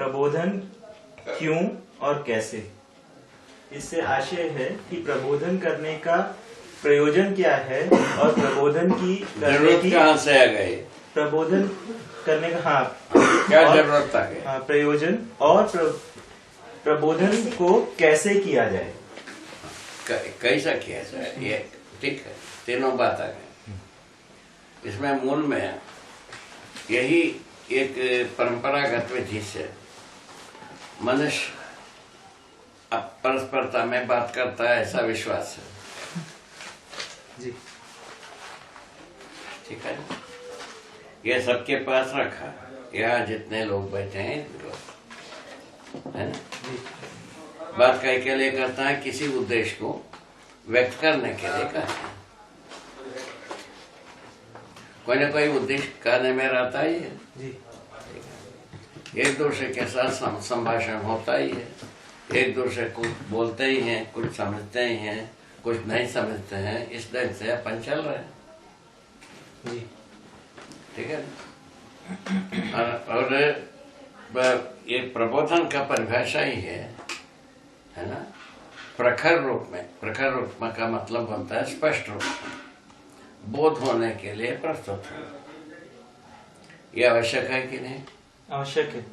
प्रबोधन क्यों और कैसे। इससे आशय है कि प्रबोधन करने का प्रयोजन क्या है और प्रबोधन की करने की कहाँ से आ गई, प्रबोधन करने का क्या जरूरत आ गई, प्रयोजन और प्रबोधन को कैसे किया जाए, कैसा किया जाए, ये ठीक है। तीनों बात आ गई। इसमें मूल में यही एक परंपरागत विधि से मनुष्य परस्परता में बात करता है, ऐसा विश्वास है जी। ठीक है। ये सबके पास रखा, यहाँ जितने लोग बैठे हैं है ना, बात कई के लिए करता है, किसी उद्देश्य को व्यक्त करने के लिए करता है। कोई ना कोई उद्देश्य करने में रहता ही है जी। एक दूसरे के साथ संभाषण होता ही है, एक दूसरे को बोलते ही हैं, कुछ समझते ही हैं, कुछ नहीं समझते हैं, इस ढंग से अपन चल रहे हैं जी। ठीक है। और ये प्रबोधन का परिभाषा ही है ना, प्रखर रूप में। प्रखर रूप में का मतलब होता है स्पष्ट रूप में, बोध होने के लिए प्रस्तुत हो। ये आवश्यक है कि नहीं? आवश्यक है।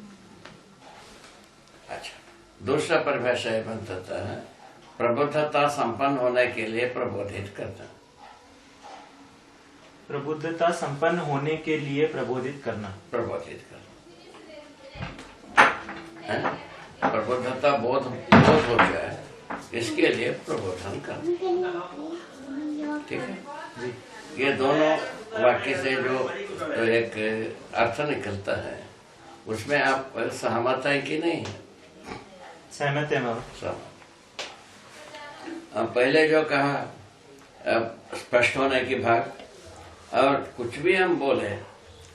अच्छा, दूसरा परिभाषा ये बनता है प्रबुद्धता संपन्न होने के लिए प्रबोधित करना। प्रबुद्धता संपन्न होने के लिए प्रबोधित करना। प्रबोधित करना है ना, प्रबुद्धता बोध हो जाए, इसके लिए प्रबोधन करना। ठीक है जी। ये दोनों वाक्य से जो तो एक अर्थ निकलता है, उसमें आप सहमत है कि नहीं? सहमत है बाबा। अब पहले जो कहा स्पष्ट होने की भाग, और कुछ भी हम बोले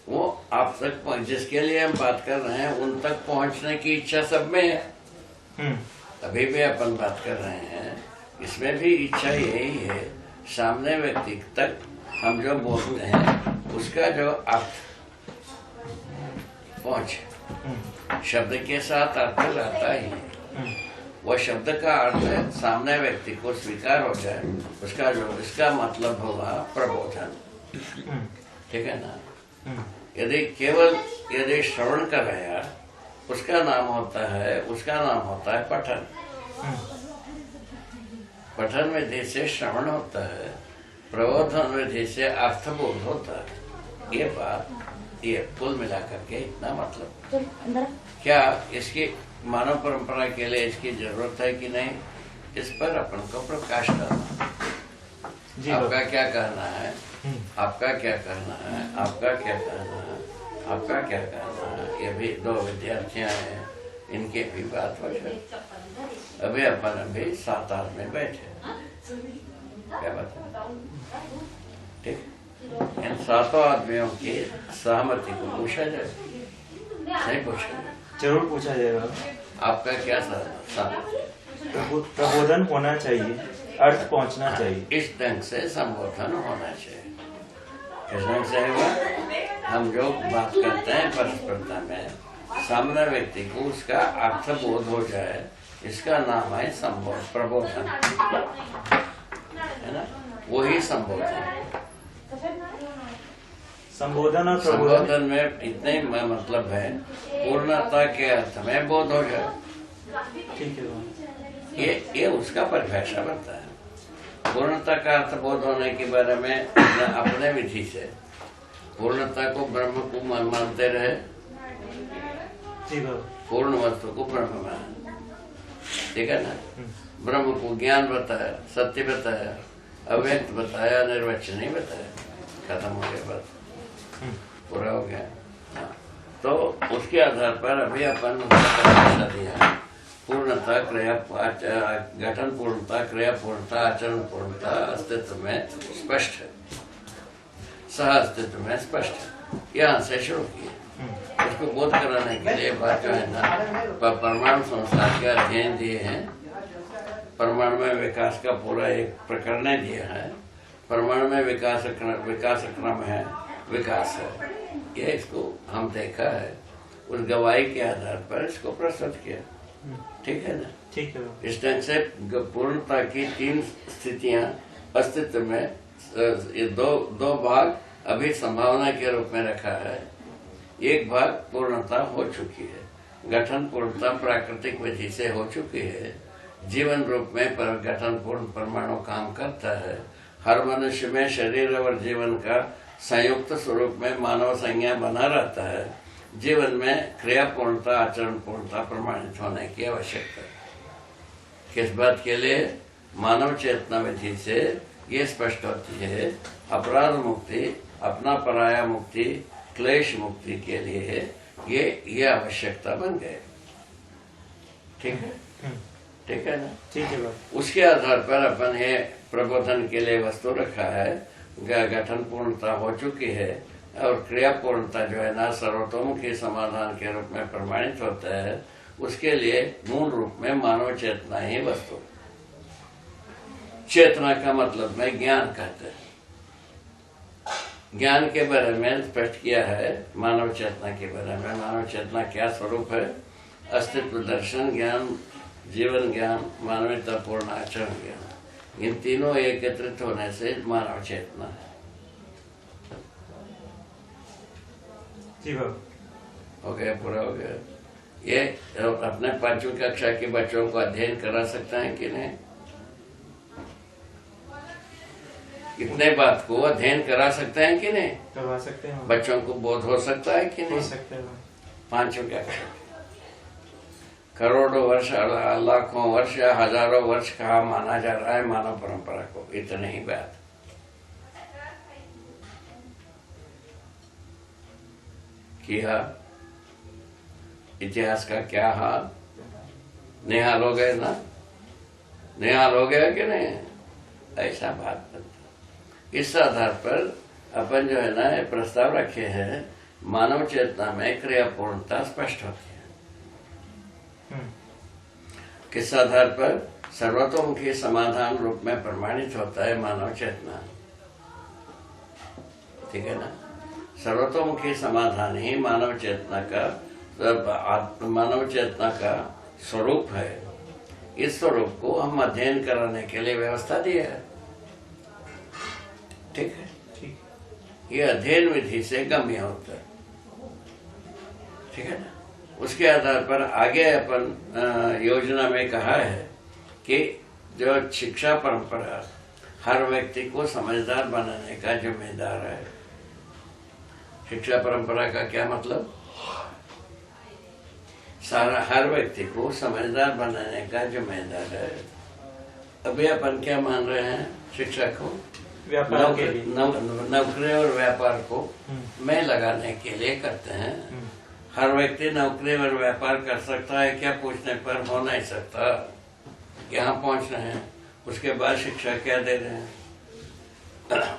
वो आप तक, जिसके लिए हम बात कर रहे हैं उन तक पहुंचने की इच्छा सब में है। अभी भी अपन बात कर रहे हैं, इसमें भी इच्छा यही है, सामने व्यक्ति तक हम जो बोलते हैं उसका जो अर्थ पहुंचे। शब्द के साथ अर्थ रहता ही है, वह शब्द का अर्थ सामने व्यक्ति को स्वीकार हो जाए, उसका जो इसका मतलब होगा प्रबोधन। ठीक है ना। यदि श्रवण कर रहा, उसका नाम होता है पठन। पठन विधि से श्रवण होता है, प्रबोधन विधि से अर्थबोध होता है। ये बात, ये कुल मिलाकर के इतना मतलब। क्या इसकी मानव परंपरा के लिए इसकी जरूरत है कि नहीं, इस पर अपन को प्रकाश करना। आपका क्या कहना है, आपका क्या कहना है, आपका क्या कहना है, आपका क्या कहना है। ये भी दो विद्यार्थियां हैं, इनके भी बात हो जाए। अभी अपन 7-8 में बैठे, क्या बात है, ठीक। इन 7 आदमियों की सहमति को पूछा जाए, नहीं पूछा? जरूर पूछा जाएगा। आपका क्या प्रबोधन होना चाहिए, अर्थ पहुंचना चाहिए। इस ढंग से संबोधन होना चाहिए। किस ढंग से होगा? हम जो बात करते हैं परस्परता में, सामने व्यक्ति को उसका अर्थ बोध हो जाए, इसका नाम है प्रबोधन, है ना। वही संबोधन। संबोधन और संबोधन में इतने मतलब है, पूर्णता के अर्थ में बोध हो जाए। ठीक है। ये उसका परिभाषा बनता है। पूर्णता का अर्थ बोध होने के बारे में अपने विधि से पूर्णता को ब्रह्म को मानते रहे, पूर्ण वस्तु को ब्रह्म माना। ठीक है ना। ब्रह्म को ज्ञान बताया, सत्य बताया, अव्यक्त बताया, निर्वचनीय बताया, खत्म हो गया, बस पूरा हो गया। तो उसके आधार पर अभी अपन दिया, पूर्णता, क्रिया, गठन पूर्णता, क्रिया पूर्णता, आचरण पूर्णता अस्तित्व में स्पष्ट है, सह अस्तित्व में स्पष्ट है। यहाँ से शुरू किए। उसको बोध कराने के लिए बात जो है ना, परमाणु संसार के अध्ययन दिए हैं, परमाणु में विकास का पूरा एक प्रकरण दिया है, परमाणु में विकास क्रम है, विकास है, ये इसको हम देखा है। उस गवाही के आधार पर इसको प्रस्तुत किया। ठीक है ना? ठीक है बाबा। इस ढंग से पूर्णता की 3 स्थितियां अस्तित्व में, ये दो भाग अभी संभावना के रूप में रखा है। एक भाग पूर्णता हो चुकी है, गठन पूर्णता प्राकृतिक विधि से हो चुकी है। जीवन रूप में पर गठन पूर्ण परमाणु काम करता है। हर मनुष्य में शरीर और जीवन का संयुक्त स्वरूप में मानव संज्ञा बना रहता है। जीवन में क्रिया पूर्णता, आचरण पूर्णता प्रमाणित होने की आवश्यकता है। किस बात के लिए? मानव चेतना विधि से ये स्पष्ट होती है, अपराध मुक्ति, अपना पराया मुक्ति, क्लेश मुक्ति के लिए ये आवश्यकता बन गए। ठीक है? ठीक है ना? ठीक है बाबा। उसके आधार पर अपन ये प्रबोधन के लिए वस्तु रखा है। गठन पूर्णता हो चुकी है और क्रिया पूर्णता जो है ना सर्वतोमुखी समाधान के रूप में प्रमाणित होता है। उसके लिए मूल रूप में मानव चेतना ही वस्तु। चेतना का मतलब में ज्ञान कहते हैं। ज्ञान के बारे में स्पष्ट किया है। मानव चेतना के बारे में, मानव चेतना क्या स्वरूप है? अस्तित्व दर्शन ज्ञान, जीवन ज्ञान, मानवतापूर्ण आचरण ज्ञान, इन तीनों एकत्रित होने से मानव चेतना है। जी बाबा। हो गया, पूरा हो गया। ये अपने 5वीं कक्षा के बच्चों को अध्ययन करा सकते हैं कि नहीं? इतने बात को अध्ययन करा सकते हैं कि नहीं? करवा सकते हैं। बच्चों को बोध हो सकता है कि नहीं? हो सकता है। 5वीं कक्षा, करोड़ों वर्ष, लाखों वर्ष या हजारों वर्ष कहा माना जा रहा है मानव परंपरा को। इतने ही बात। किया इतिहास का क्या हाल? निहाल हो गए ना? निहाल हो गया कि नहीं? ऐसा बात बनती। इस आधार पर अपन जो है ना ये प्रस्ताव रखे हैं, मानव चेतना में क्रिया पूर्णता स्पष्ट होती है। किस आधार पर? सर्वतोमुखी समाधान रूप में प्रमाणित होता है मानव चेतना। ठीक है ना? सर्वतोमुखी समाधान ही मानव चेतना का स्वरूप है। इस स्वरूप को हम अध्ययन कराने के लिए व्यवस्था दी है। ठीक है? ठीक। ये अध्ययन विधि से गम्य होता है। ठीक है ना? उसके आधार पर आगे अपन योजना में कहा है कि जो शिक्षा परंपरा हर व्यक्ति को समझदार बनाने का जिम्मेदार है। शिक्षा परंपरा का क्या मतलब? हर व्यक्ति को समझदार बनाने का जिम्मेदार है। अभी अपन क्या मान रहे हैं? शिक्षा को व्यापार के लिए, नौकरी और व्यापार को में लगाने के लिए करते हैं। हर व्यक्ति नौकरी और व्यापार कर सकता है क्या? पूछने पर हो नहीं सकता। यहाँ पहुँच रहे हैं, उसके बाद शिक्षा क्या दे रहे हैं?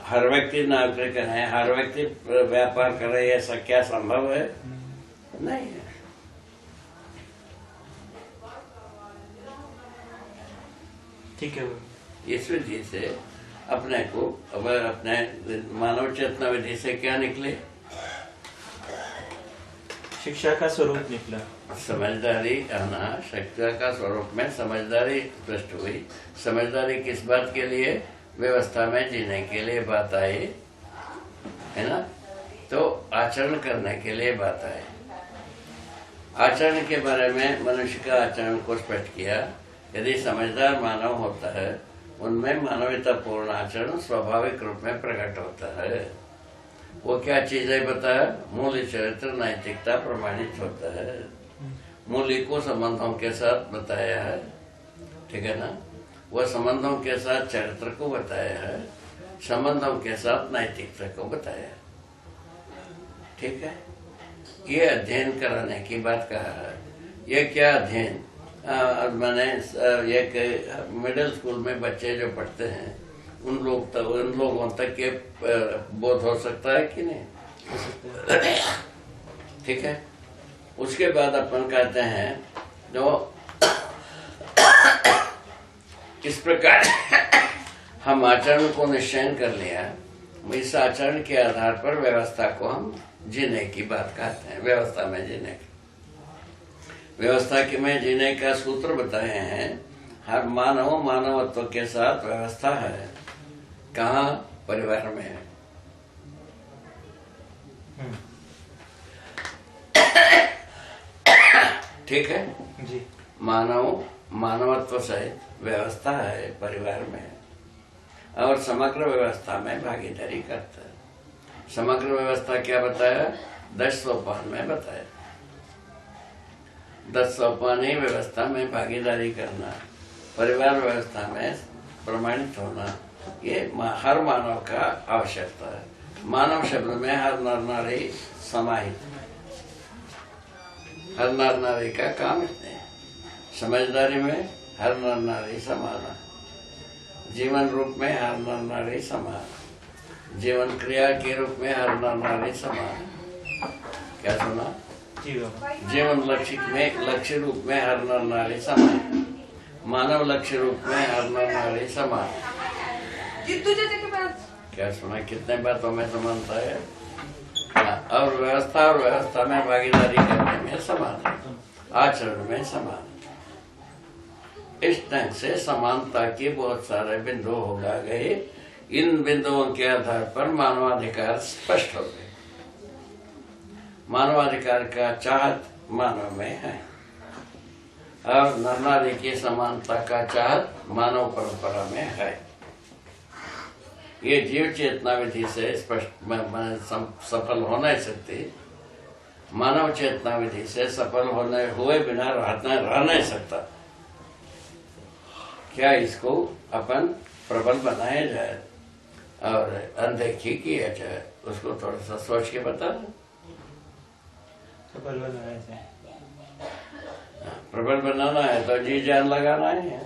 हर व्यक्ति नौकरी करे, हर व्यक्ति व्यापार करे, ऐसा क्या संभव है? नहीं है। ठीक है। इस विधि से अपने को, अब अपने मानव चेतना विधि से क्या निकले? शिक्षा का स्वरूप निकला। समझदारी आना, शिक्षा का स्वरूप में समझदारी स्पष्ट हुई। समझदारी किस बात के लिए? व्यवस्था में जीने के लिए बात आई, है ना? तो आचरण करने के लिए बात आई। आचरण के बारे में मनुष्य का आचरण को स्पष्ट किया। यदि समझदार मानव होता है, उनमें मानवतापूर्ण आचरण स्वाभाविक रूप में प्रकट होता है। वो क्या चीज है बताया? मूल्य, चरित्र, नैतिकता प्रमाणित होता है। मूल्य को संबंधों के साथ बताया है। ठीक है ना? वह संबंधों के साथ चरित्र को बताया है, संबंधों के साथ नैतिकता को बताया है। ठीक है? ये अध्ययन कराने की बात कहा है। ये क्या अध्ययन? मैंने एक मिडिल स्कूल में बच्चे जो पढ़ते हैं उन लोगों तक ये बोध हो सकता है कि नहीं? हो सकता है। ठीक है? उसके बाद अपन कहते हैं जो इस प्रकार हम आचरण को निश्चय कर लिया, इस आचरण के आधार पर व्यवस्था को हम जीने की बात कहते हैं। व्यवस्था में जीने की व्यवस्था के में जीने का सूत्र बताए हैं। हर मानव मानवत्व के साथ व्यवस्था है। कहाँ? परिवार में है। ठीक है जी। मानव मानवत्व सहित व्यवस्था है परिवार में, और समग्र व्यवस्था में भागीदारी करता है। समग्र व्यवस्था क्या बताया? 10 सोपान में बताया। 10 सोपान ही व्यवस्था में भागीदारी करना, परिवार व्यवस्था में प्रमाणित होना, ये हर मानव का आवश्यकता है। मानव शब्द में हर नर नारी समाहित है। हर नर नारी का काम इतने है। समझदारी में हर नर नारी समान है। जीवन रूप में हर नर नारी समान, जीवन क्रिया के रूप में हर नर नारी समान। क्या सुना? जी बाबा। जीवन लक्ष्य रूप में हर नर नारी समान, मानव लक्ष्य रूप में हर नर नारी समान। क्या सुना? कितने बातों में समानता है। और व्यवस्था में भागीदारी करने में समान है, आचरण में समान। इस ढंग से समानता के बहुत सारे बिंदु हो गए। इन बिंदुओं के आधार पर मानवाधिकार स्पष्ट हो गए। मानवाधिकार का चाहत मानव में है, और नर नारी की समानता का चाहत मानव परंपरा में है। ये जीव चेतना विधि से स्पष्ट सफल हो नहीं सकती। मानव चेतना विधि से सफल हुए बिना रह नहीं सकता। क्या इसको अपन प्रबल बनाया जाए और अनदेखी किया जाए? उसको थोड़ा सा सोच के बता। प्रबल बनाया जाए। प्रबल बनाना है तो जी जान लगाना है।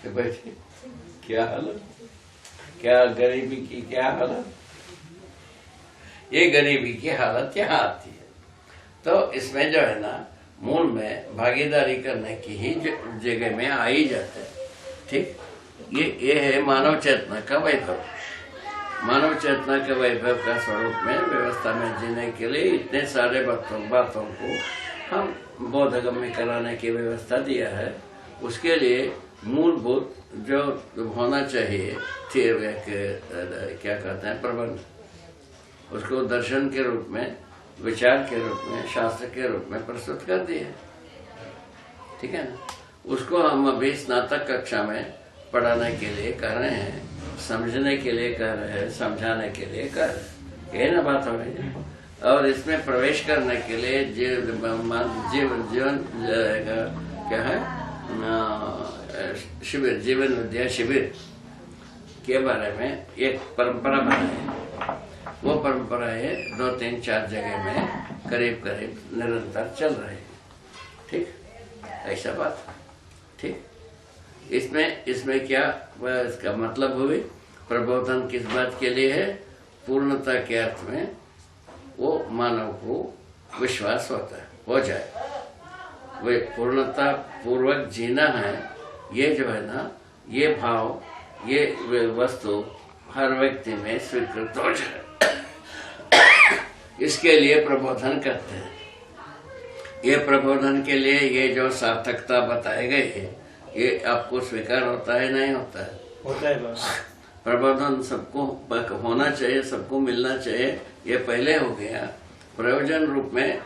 तो बैठिए, क्या हालत, क्या गरीबी की क्या हालत। ये गरीबी की हालत यहाँ आती है। तो इसमें जो है ना, मूल में भागीदारी करने की ही जगह में आ ही जाते हैं। ठीक, ये है मानव चेतना का वैभव। मानव चेतना के वैभव का स्वरूप में व्यवस्था में जीने के लिए इतने सारे बातों को हम बोधगम्य कराने की व्यवस्था दिया है। उसके लिए मूलभूत जो होना चाहिए क्या कहते हैं, प्रबंध, उसको दर्शन के रूप में, विचार के रूप में, शास्त्र के रूप में प्रस्तुत कर दिए। ठीक है ना? उसको हम अभी स्नातक कक्षा में पढ़ाने के लिए कर रहे हैं, समझने के लिए कर रहे हैं, समझाने के लिए कर रहे हैं। यही ना बात हो रही है। और इसमें प्रवेश करने के लिए जीवन क्या है, शिविर, जीवन विद्या शिविर के बारे में एक परंपरा बनाई है। वो परंपरा है 2, 3, 4 जगह में करीब निरंतर चल रही है। ठीक, ऐसा बात। ठीक, इसमें क्या इसका मतलब हुई? प्रबोधन किस बात के लिए है? पूर्णता के अर्थ में वो मानव को विश्वास होता है, हो जाए, वे पूर्णता पूर्वक जीना है। ये जो है ना, ये भाव, ये वस्तु हर व्यक्ति में स्वीकृत हो जाए, इसके लिए प्रबोधन करते हैं। ये प्रबोधन के लिए ये जो सार्थकता बताए गए है, ये आपको स्वीकार होता है, नहीं होता है? होता है बाबा। प्रबोधन सबको होना चाहिए, सबको मिलना चाहिए, ये पहले हो गया। प्रयोजन रूप में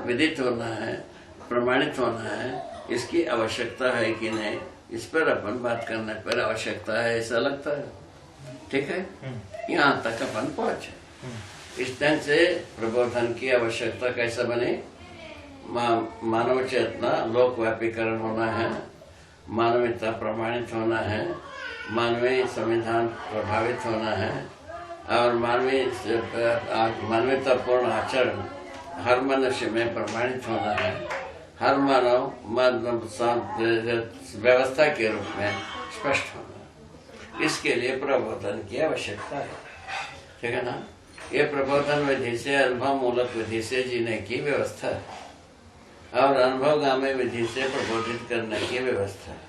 विदित होना है, प्रमाणित होना है, इसकी आवश्यकता है कि नहीं, इस पर अपन बात करने पर आवश्यकता है, ऐसा लगता है। ठीक है, यहाँ तक अपन पहुंचे। इस ढंग से प्रबोधन की आवश्यकता कैसे बने? मानव चेतना लोकव्यापीकरण होना है, मानवीयता प्रमाणित होना है, मानवीय संविधान प्रभावित होना है, और मानवीयतापूर्ण आचरण हर मनुष्य में प्रमाणित होना है। हर मानव व्यवस्था के रूप में स्पष्ट होना। इसके लिए प्रबोधन की आवश्यकता है। ठीक है ना? ये प्रबोधन विधि से, अनुभव मूलक विधि से जीने की व्यवस्था है, और अनुभवगामी विधि से प्रबोधित करने की व्यवस्था है।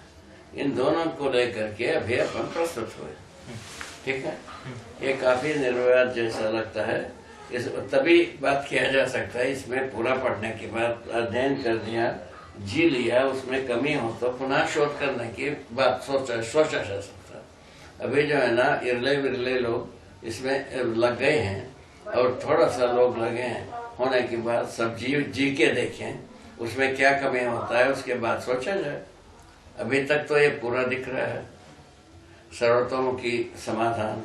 इन दोनों को लेकर के अभी अपन प्रस्तुत हुए। ठीक है, ये काफी निर्विवाद जैसा लगता है। इस तभी बात किया जा सकता है। इसमें पूरा पढ़ने के बाद अध्ययन कर दिया, जी लिया, उसमें कमी हो तो पुनः शोध करने की बात सोचा जा सकता। अभी जो है ना इरले विरले लोग इसमें लग गए हैं और थोड़ा सा लोग लगे हैं, होने के बाद सब जी के देखें उसमें क्या कमी होता है, उसके बाद सोचा जाए। अभी तक तो ये पूरा दिख रहा है, सर्वतोमुखी समाधान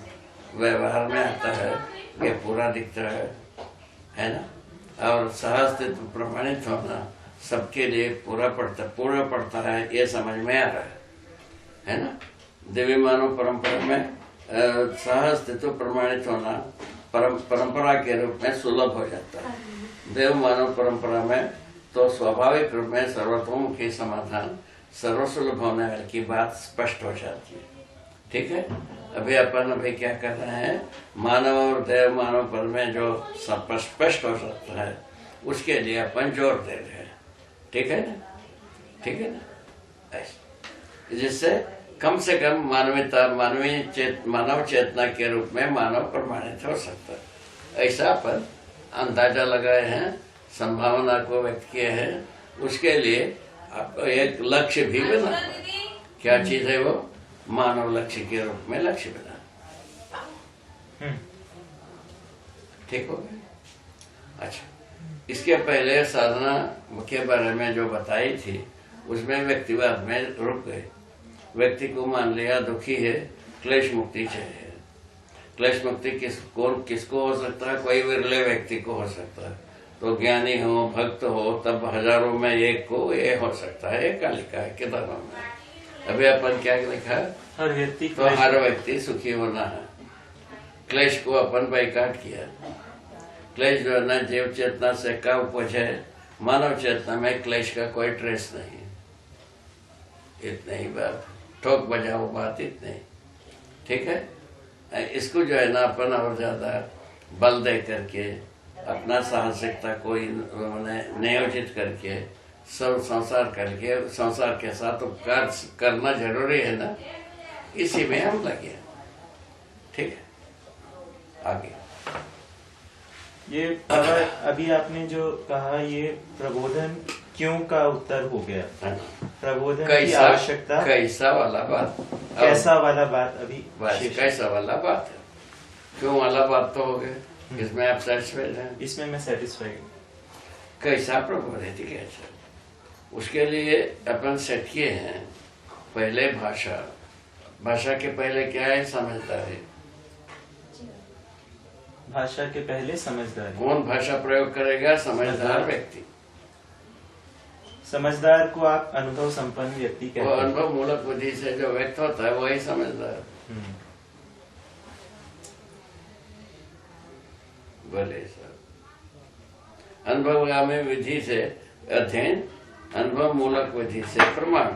व्यवहार में आता है, ये पूरा दिखता है ना। और सहअस्तित्व प्रमाणित होना सबके लिए पूरा पड़ता है, ये समझ में आ रहा है ना। देवी मानव परंपरा में सहअस्तित्व प्रमाणित होना परंपरा के रूप में सुलभ हो जाता है। देव मानव परंपरा में तो स्वाभाविक रूप में सर्वतोमुखी समाधान सर्वसुलभ होने की बात स्पष्ट हो जाती है। ठीक है, अभी क्या कर रहे हैं, मानव और देव मानव पर में जो स्पष्ट हो सकता है उसके लिए अपन जोर दे रहे हैं। ठीक है ना, ऐसे जिससे कम से कम मानव चेतना के रूप में मानव प्रमाणित हो सकता है। ऐसा अपन अंदाजा लगाए हैं, संभावना को व्यक्त किए हैं, उसके लिए आपको एक लक्ष्य भी बना। क्या चीज है वो? मानव लक्ष्य के रूप में लक्ष्य बना। ठीक हो गया। अच्छा, इसके पहले साधना के बारे में जो बताई थी उसमें व्यक्तिवाद में रुक गए। व्यक्ति को मान लिया दुखी है, क्लेश मुक्ति चाहिए। क्लेश मुक्ति किसको हो सकता है? कोई विरले व्यक्ति को हो सकता है। तो ज्ञानी हो, भक्त हो, तब हजारों में एक को ये हो सकता है। एक लिखा है किताबों में। अभी अपन क्या लिखा है? हर व्यक्ति सुखी होना है। क्लेश को अपन बाइकाट किया। क्लेश जो है ना जीव चेतना से का उपज है, मानव चेतना में क्लेश का कोई ट्रेस नहीं। इतने ही बात, ठोक बजाओ बात इतने। ठीक है, इसको जो है ना अपन और ज्यादा बल दे करके अपना साहसिकता को नियोजित करके सब संसार के साथ उपकार करना जरूरी है ना, इसी में हम लगे। ठीक है, आगे ये अभी आपने जो कहा ये प्रबोधन क्यों का उत्तर हो गया। प्रबोधन की आवश्यकता कैसा वाला बात अभी कैसा वाला बात है, क्यों वाला बात तो हो गया। इसमें आप सेटिस्फाइड हैं? इसमें मैं सेटिस्फाइड। कैसा प्रबोधित कैसा, उसके लिए अपन सेट किए हैं। पहले भाषा के पहले क्या है? समझदारी। भाषा के पहले समझदारी। कौन भाषा प्रयोग करेगा? समझदार व्यक्ति। समझदार को आप अनुभव संपन्न व्यक्ति कहते हैं। वो अनुभव मूलक बुद्धि से जो व्यक्त होता है वही समझदार। बोले सर, अनुभवगामी विधि से अध्ययन, अनुभव मूलक विधि से प्रमाण।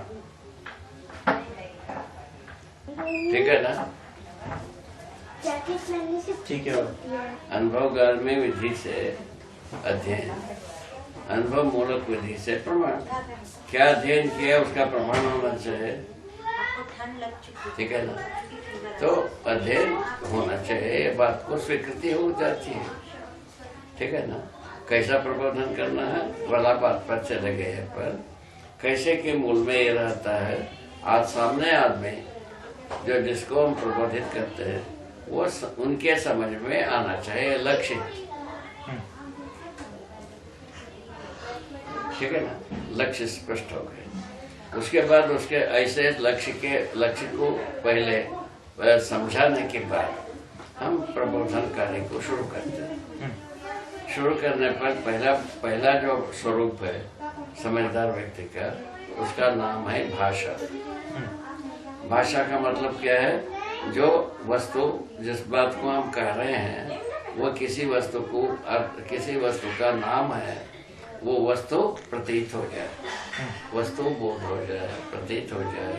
ठीक है ना? ठीक है। अनुभवगामी विधि से अध्ययन, अनुभव मूलक विधि से प्रमाण। क्या अध्ययन किया उसका प्रमाण होना चाहिए। ठीक है ना? तो अध्ययन होना चाहिए, ये बात को स्वीकृति हो जाती है। ठीक है ना? कैसा प्रबोधन करना है वाला बात पर चले गए हैं। पर कैसे के मूल में ये रहता है, आज सामने आदमी जो जिसको हम प्रबोधित करते हैं वो उनके समझ में आना चाहिए लक्ष्य। ठीक है ना? लक्ष्य स्पष्ट हो गए। उसके बाद उसके ऐसे लक्ष्य को पहले समझाने के बाद हम प्रबोधन कार्य को शुरू करते हैं। शुरू करने पर पहला जो स्वरूप है समझदार व्यक्ति का, उसका नाम है भाषा। भाषा का मतलब क्या है? जो वस्तु, जिस बात को हम कह रहे हैं वो किसी वस्तु का नाम है, वो वस्तु प्रतीत हो जाए, वस्तु बोध हो जाए, प्रतीत हो जाए,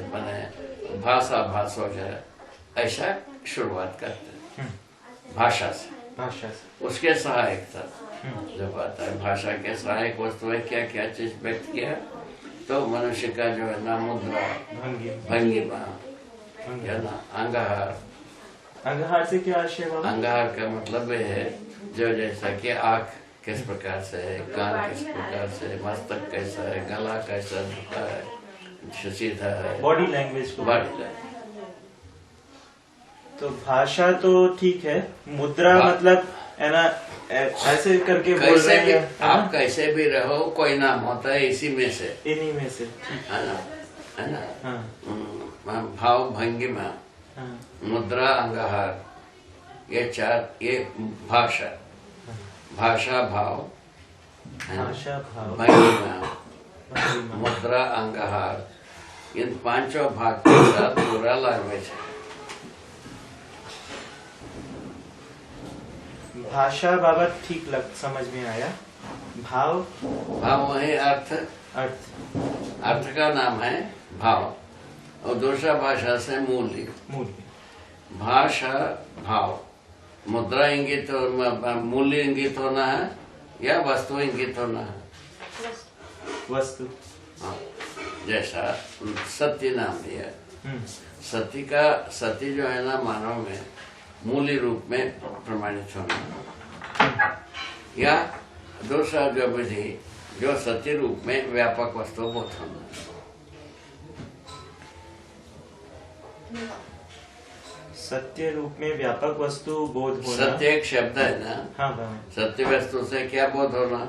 माने भास हो जाए, ऐसा शुरुआत करते हैं भाषा से। उसके सहायकता जब आता है, भाषा के सहायक वस्तु है क्या क्या चीज व्यक्त किया, तो मनुष्य का जो है ना मुद्रा, भंगिमा, है ना, अंगहार, अंगहार से क्या आशय है बाबा? अंगहार का मतलब ये है जो जैसा कि आँख किस प्रकार से है, कान किस प्रकार से है, मस्तक कैसा है, गला कैसा झुका है, सीधा है, बॉडी लैंग्वेज को। Body language. तो भाषा तो ठीक है, मुद्रा मतलब है ना, ऐसे करके बोल कैसे रहे भी हैं, है आप ना? कैसे भी रहो, कोई नाम होता है इसी में से, इन्हीं में से। है ना, है ना। हाँ भाव भंगिमा, हाँ मुद्रा, अंगहार, ये चार, ये भाषा, भाषा भाव, है ना? भाषा भाव भंगिमा, भंगिमा। मुद्रा, अंगहार, इन पांचों भाग के साथ पूरा लैंग्वेज है। भाषा बाबा ठीक समझ में आया। भाव भाव वही अर्थ, अर्थ अर्थ का नाम है भाव, और दूसरा भाषा से मूल्य। मूल्य। भाषा भाव, मुद्रा इंगित मूल्य इंगित होना है या वस्तु इंगित होना है? वस्तु। हाँ, जैसा सत्य नाम दिया, हम्म, सती जो है ना मानव में मूल्य रूप में प्रमाणित होना, या दूसरा जो विधि जो सत्य रूप में व्यापक वस्तु बोध होना। सत्य रूप में व्यापक वस्तु बोध होना। सत्य एक शब्द है ना, हाँ बाबा। सत्य वस्तु से क्या बोध होना?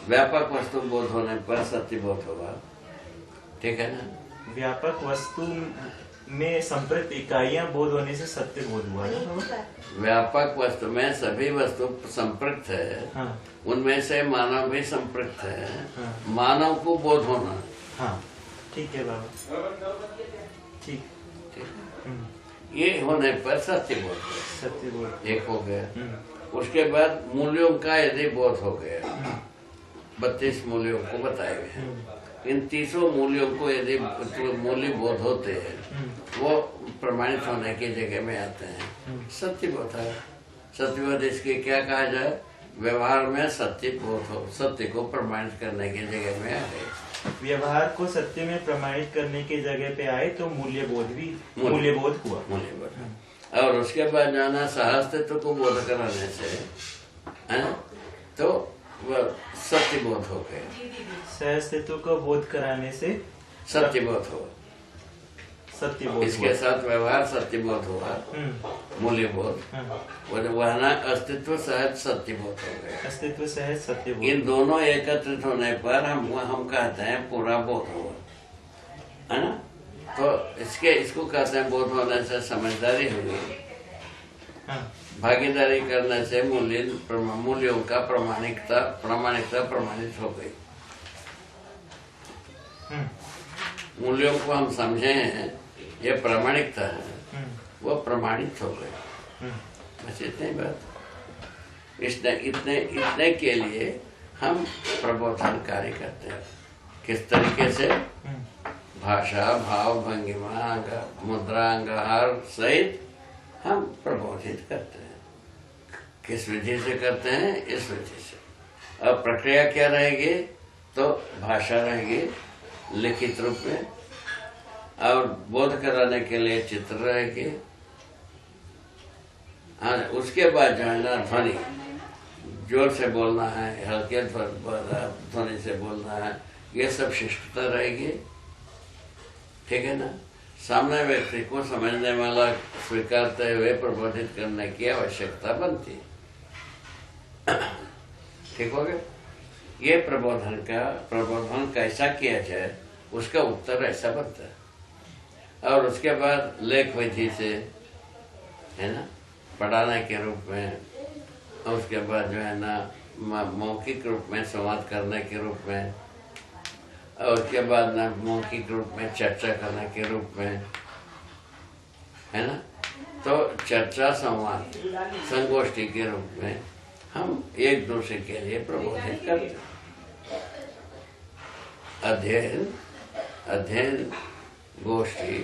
व्यापक वस्तु बोध होने पर सत्य बोध होगा, ठीक है ना। व्यापक वस्तु में संप्रत इकाइयां बोध होने से सत्य बोध हुआ ना बाबा? व्यापक वस्तु में सभी वस्तु संपृक्त है, हाँ उनमें से मानव भी संपृक्त है। हाँ मानव को बोध होना, हाँ, ठीक है बाबा, ठीक। ठीक। हम्म, ये होने पर सत्य बोध है, सत्य बोध। एक हो गया। हम्म, उसके बाद मूल्यों का यदि बोध हो गया, हम्म, 32 मूल्यों को बताए गए हैं। हम्म, इन 30 मूल्यों को यदि मूल्य बोध होते हैं, वो प्रमाणित होने की जगह में आते हैं। सत्य बोध है। सत्य बोध इसके क्या कहा जाए? व्यवहार में सत्य बोध हो, सत्य को प्रमाणित करने की जगह में आ गए। व्यवहार को सत्य में प्रमाणित करने की जगह पे आए तो मूल्य बोध भी मूल्य बोध हुआ। मूल्य बोध। और उसके बाद जाना सहअस्तित्व को बोध कराने से, है ना, तो वह सत्य बोध हो गया। सहअस्तित्व को बोध कराने से सत्य बोध हुआ, सत्य बोध इसके हुआ। साथ व्यवहार सत्य बोध हुआ, मूल्य बोध, हाँ, वह अस्तित्व सहज सत्य बोध हो गया। अस्तित्व सहज सत्य बोध। इन दोनों एकत्रित होने पर हम कहते हैं पूरा बोध हुआ, है ना। तो इसको कहते हैं बोध होने से समझदारी हुई, हाँ, भागीदारी करने से मूल्यों का प्रामाणिकता प्रमाणित हो गई। मूल्यों को हम समझे हैं, ये प्रामाणिकता है, वो प्रमाणित हो गए। बस इतनी बात। इतने के लिए हम प्रबोधन कार्य करते हैं। किस तरीके से? भाषा भाव भंगिमा मुद्रा अंगहार सहित हम प्रबोधित करते हैं। किस विधि से करते हैं? इस विधि से। अब प्रक्रिया क्या रहेगी? तो भाषा रहेगी लिखित रूप में, और बोध कराने के लिए चित्र रहेगी। हाँ, उसके बाद जो है ना ध्वनि, जोर से बोलना है, हल्के ध्वनि से बोलना है, ये सब शिष्टता रहेगी, ठीक है ना। सामने व्यक्ति को समझने वाला स्वीकारते हुए प्रबोधित करने की आवश्यकता बनती, ठीक हो गया। ये प्रबोधन कैसा किया जाए, उसका उत्तर ऐसा बनता है। और उसके बाद लेख विधि से, है ना, पढ़ाने के रूप में, और उसके बाद जो है ना मौखिक रूप में संवाद करने के रूप में, और उसके बाद ना मौखिक रूप में चर्चा करने के रूप में, है ना। तो चर्चा संवाद संगोष्ठी के रूप में हम एक दूसरे के लिए प्रबोधित करते हैं। अध्ययन गोष्ठी,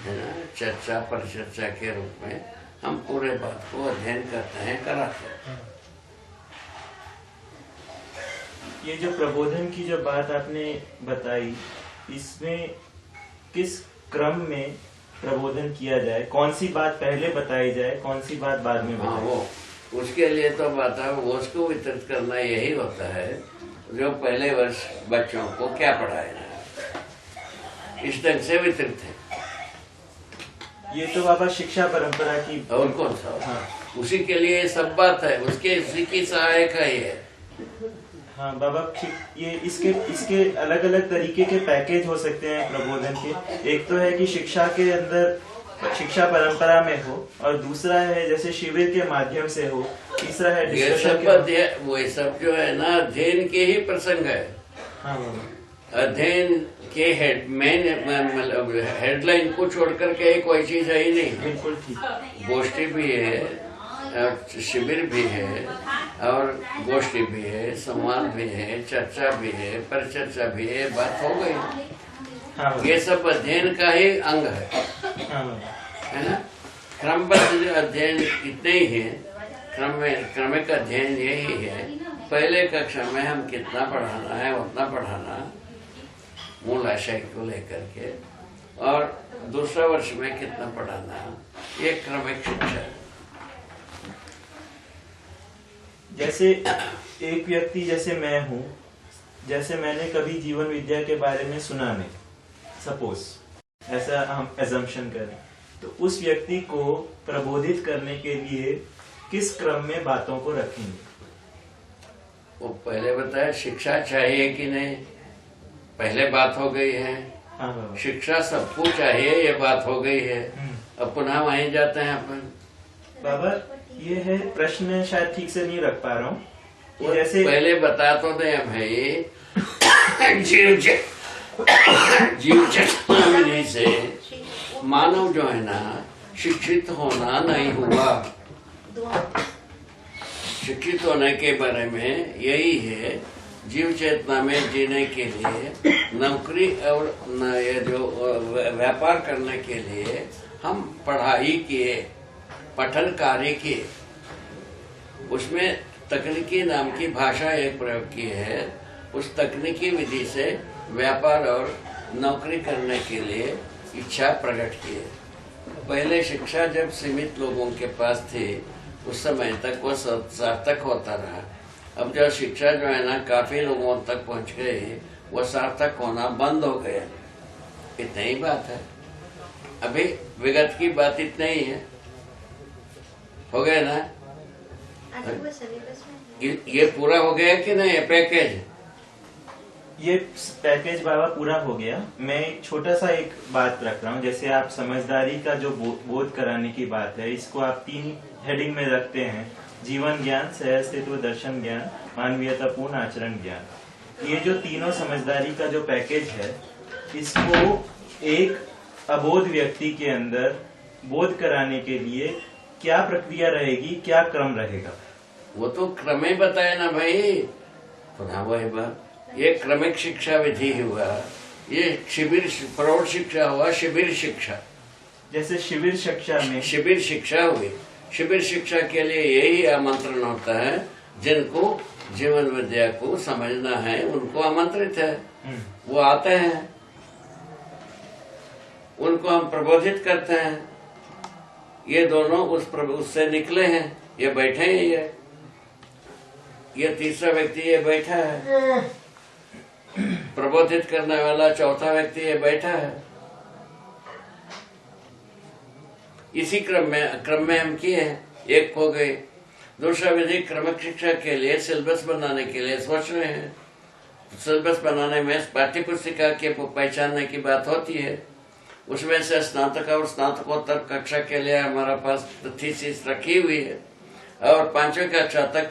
है ना, चर्चा परिचर्चा के रूप में हम पूरे बात को अध्ययन करते हैं, कराते हैं। ये जो प्रबोधन की जो बात आपने बताई, इसमें किस क्रम में प्रबोधन किया जाए, कौन सी बात पहले बताई जाए, कौन सी बात बाद में हाँ, बताई? वो उसके लिए तो बता उसको वितरित करना यही होता है जो पहले वर्ष बच्चों को क्या पढ़ाया जाए, इस ढंग से वितरित है। ये तो बाबा शिक्षा परंपरा की। और कौन सा? हाँ उसी के लिए सब बात है, उसके उसी की सहायक है ये। हाँ बाबा, ठीक। ये इसके अलग अलग तरीके के पैकेज हो सकते हैं प्रबोधन के। एक तो है कि शिक्षा के अंदर शिक्षा परंपरा में हो, और दूसरा है जैसे शिविर के माध्यम से हो, तीसरा है ये डिस्कशन सब वो सब जो है ना अध्ययन के ही प्रसंग है। हाँ बाबा, अध्ययन के मतलब हेडलाइन को छोड़ करके कोई चीज है ही नहीं। बिल्कुल ठीक। गोष्ठी भी है, शिविर भी है, और गोष्ठी भी है, संवाद भी है, चर्चा भी है, परिचर्चा भी है, बात हो गई। हाँ बाबा, ये सब अध्ययन का ही अंग है, हाँ बाबा, है ना। क्रमबद्ध अध्ययन इतने ही है, क्रमिक अध्ययन यही है। पहले कक्षा में हम कितना पढ़ाना है उतना पढ़ाना, मूल आशय को लेकर के, और दूसरा वर्ष में कितना पढ़ाना, ये क्रमिक शिक्षा है। जैसे एक व्यक्ति जैसे मैं हूँ, जैसे मैंने कभी जीवन विद्या के बारे में सुना नहीं, सपोज ऐसा हम एजम्पशन करें, तो उस व्यक्ति को प्रबोधित करने के लिए किस क्रम में बातों को रखेंगे? वो पहले बताया शिक्षा चाहिए कि नहीं, पहले बात हो गई है। हाँ बाबा, शिक्षा सबको चाहिए, ये बात हो गई है। अब पुनः वहीं जाते हैं अपन। बाबा ये है प्रश्न, शायद ठीक से नहीं रख पा रहा हूँ। जैसे पहले बता तो दे भाई, जीव चेतना विधि से मानव जो है ना शिक्षित होना नहीं हुआ। शिक्षित होने के बारे में यही है, जीव चेतना में जीने के लिए नौकरी और ये जो व्यापार करने के लिए हम पढ़ाई किए, पठन कार्य किए, उसमें तकनीकी नाम की भाषा एक प्रयोग की है। उस तकनीकी विधि से व्यापार और नौकरी करने के लिए इच्छा प्रकट की है। पहले शिक्षा जब सीमित लोगों के पास थी, उस समय तक वो सार्थक होता रहा। अब जो शिक्षा जो है ना काफी लोगों तक पहुंच गई, वो सार्थक होना बंद हो गया। इतनी ही बात है। अभी विगत की बात इतनी ही है, हो गया ना। ये पूरा हो गया कि नहीं? पैकेज, ये पैकेज बाबा पूरा हो गया। मैं एक छोटा सा एक बात रख रहा हूँ। जैसे आप समझदारी का जो बोध कराने की बात है, इसको आप 3 हेडिंग में रखते हैं: जीवन ज्ञान, सहअस्तित्व दर्शन ज्ञान, मानवीयतापूर्ण आचरण ज्ञान। ये जो तीनों समझदारी का जो पैकेज है, इसको एक अबोध व्यक्ति के अंदर बोध कराने के लिए क्या प्रक्रिया रहेगी, क्या क्रम रहेगा? वो तो क्रम ही बताया ना भाई। पुनः वही बात, ये क्रमिक शिक्षा विधि हुआ, ये शिविर प्रौढ़ शिक्षा हुआ, शिविर शिक्षा। जैसे शिविर शिक्षा में शिविर शिक्षा हुई। शिविर शिक्षा के लिए यही आमंत्रण होता है, जिनको जीवन विद्या को समझना है उनको आमंत्रित है, वो आते हैं, उनको हम प्रबोधित करते हैं। ये दोनों उससे निकले हैं, ये बैठे हैं, ये तीसरा व्यक्ति ये बैठा है, प्रबोधित करने वाला चौथा व्यक्ति ये बैठा है। इसी क्रम में हम किए हैं, एक हो गए। दूसरा विधि क्रमिक शिक्षा के लिए सिलेबस बनाने के लिए सोच रहे हैं। सिलेबस बनाने में पाठ्य पुस्तिका के पहचानने की बात होती है। उसमें से स्नातक और स्नातकोत्तर कक्षा के लिए हमारा पास थीसिस रखी हुई है, और 5वीं कक्षा तक